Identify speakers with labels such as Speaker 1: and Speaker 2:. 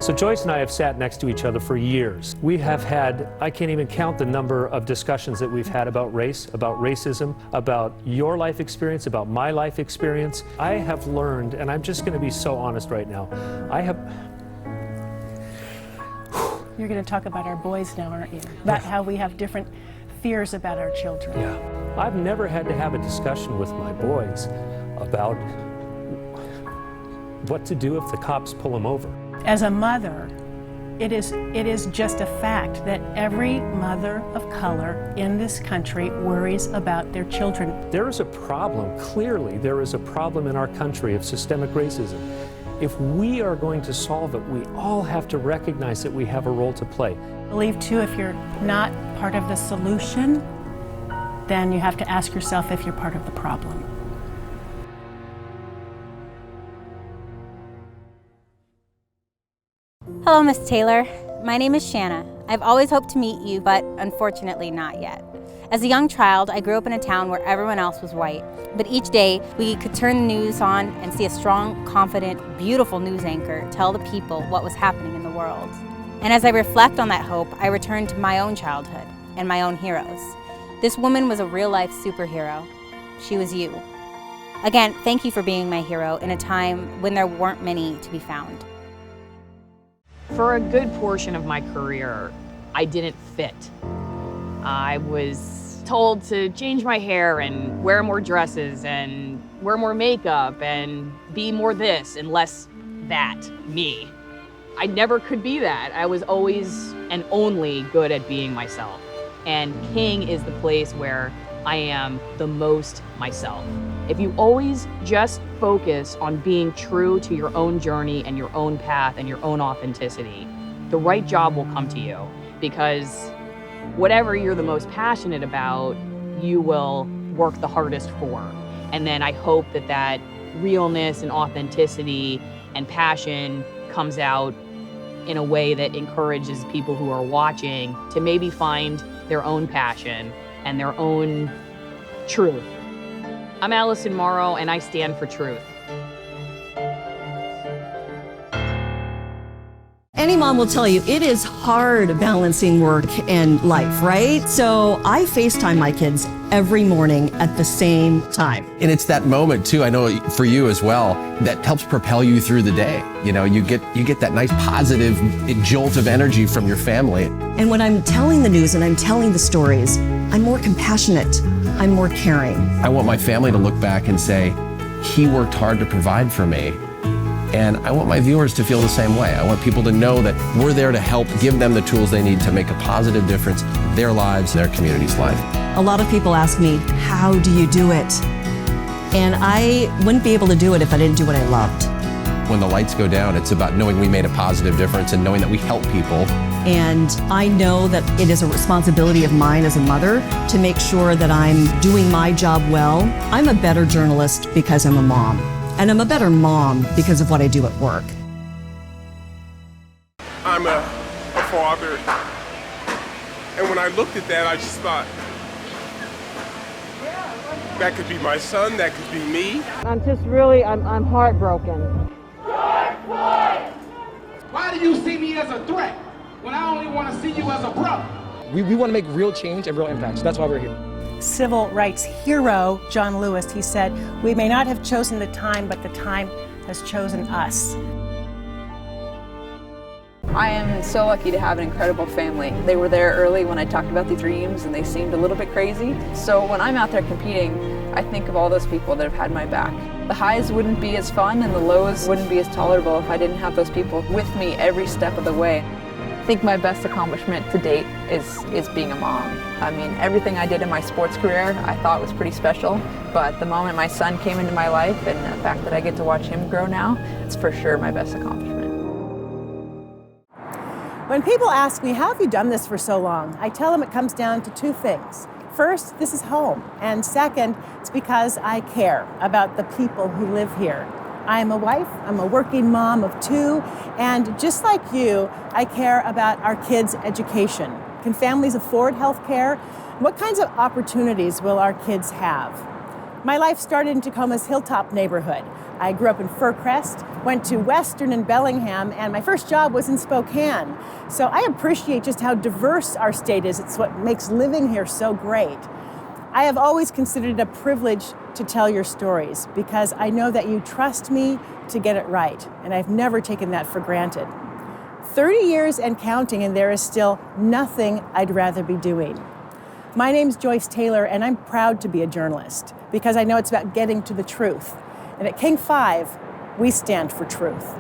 Speaker 1: So Joyce and I have sat next to each other for years. We have had, I can't even count the number of discussions that we've had about race, about racism, about your life experience, about my life experience. I have learned, and I'm just going to be so honest right now,
Speaker 2: You're going to talk about our boys now, aren't you? About how we have different fears about our children.
Speaker 1: Yeah. I've never had to have a discussion with my boys about what to do if the cops pull them over.
Speaker 2: As a mother, it is just a fact that every mother of color in this country worries about their children.
Speaker 1: There is a problem, clearly there is a problem in our country of systemic racism. If we are going to solve it, we all have to recognize that we have a role to play.
Speaker 2: I believe too, if you're not part of the solution, then you have to ask yourself if you're part of the problem.
Speaker 3: Hello, Miss Taylor. My name is Shanna. I've always hoped to meet you, but unfortunately not yet. As a young child, I grew up in a town where everyone else was white, but each day we could turn the news on and see a strong, confident, beautiful news anchor tell the people what was happening in the world. And as I reflect on that hope, I return to my own childhood and my own heroes. This woman was a real-life superhero. She was you. Again, thank you for being my hero in a time when there weren't many to be found.
Speaker 4: For a good portion of my career, I didn't fit. I was told to change my hair and wear more dresses and wear more makeup and be more this and less that, me. I never could be that. I was always and only good at being myself. And King is the place where I am the most myself. If you always just focus on being true to your own journey and your own path and your own authenticity, the right job will come to you, because whatever you're the most passionate about, you will work the hardest for. And then I hope that that realness and authenticity and passion comes out in a way that encourages people who are watching to maybe find their own passion and their own truth. I'm Allison Morrow, and I stand for truth.
Speaker 5: Any mom will tell you it is hard balancing work and life, right? So I FaceTime my kids every morning at the same time.
Speaker 6: And it's that moment too, I know for you as well, that helps propel you through the day. You know, you get that nice positive jolt of energy from your family.
Speaker 5: And when I'm telling the news and I'm telling the stories, I'm more compassionate, I'm more caring.
Speaker 6: I want my family to look back and say, he worked hard to provide for me. And I want my viewers to feel the same way. I want people to know that we're there to help give them the tools they need to make a positive difference in their lives, their community's life.
Speaker 5: A lot of people ask me, how do you do it? And I wouldn't be able to do it if I didn't do what I loved.
Speaker 6: When the lights go down, it's about knowing we made a positive difference and knowing that we help people.
Speaker 5: And I know that it is a responsibility of mine as a mother to make sure that I'm doing my job well. I'm a better journalist because I'm a mom. And I'm a better mom because of what I do at work.
Speaker 7: I'm a father, and when I looked at that, I just thought, that could be my son, that could be me.
Speaker 8: I'm just really, I'm heartbroken.
Speaker 9: Why do you see me as a threat when I only want to see you as a brother?
Speaker 10: We want to make real change and real impact, so that's why we're here.
Speaker 2: Civil rights hero John Lewis, he said, "We may not have chosen the time, but the time has chosen us."
Speaker 11: I am so lucky to have an incredible family. They were there early when I talked about the dreams, and they seemed a little bit crazy. So when I'm out there competing, I think of all those people that have had my back. The highs wouldn't be as fun and the lows wouldn't be as tolerable if I didn't have those people with me every step of the way. I think my best accomplishment to date is being a mom. I mean, everything I did in my sports career I thought was pretty special, but the moment my son came into my life and the fact that I get to watch him grow now, it's for sure my best accomplishment.
Speaker 2: When people ask me, how have you done this for so long? I tell them it comes down to two things. First, this is home. And second, it's because I care about the people who live here. I'm a wife, I'm a working mom of two, and just like you, I care about our kids' education. Can families afford health care? What kinds of opportunities will our kids have? My life started in Tacoma's Hilltop neighborhood. I grew up in Fircrest, went to Western in Bellingham, and my first job was in Spokane. So I appreciate just how diverse our state is. It's what makes living here so great. I have always considered it a privilege to tell your stories because I know that you trust me to get it right, and I've never taken that for granted. 30 years and counting, and there is still nothing I'd rather be doing. My name's Joyce Taylor, and I'm proud to be a journalist because I know it's about getting to the truth. And at King 5, we stand for truth.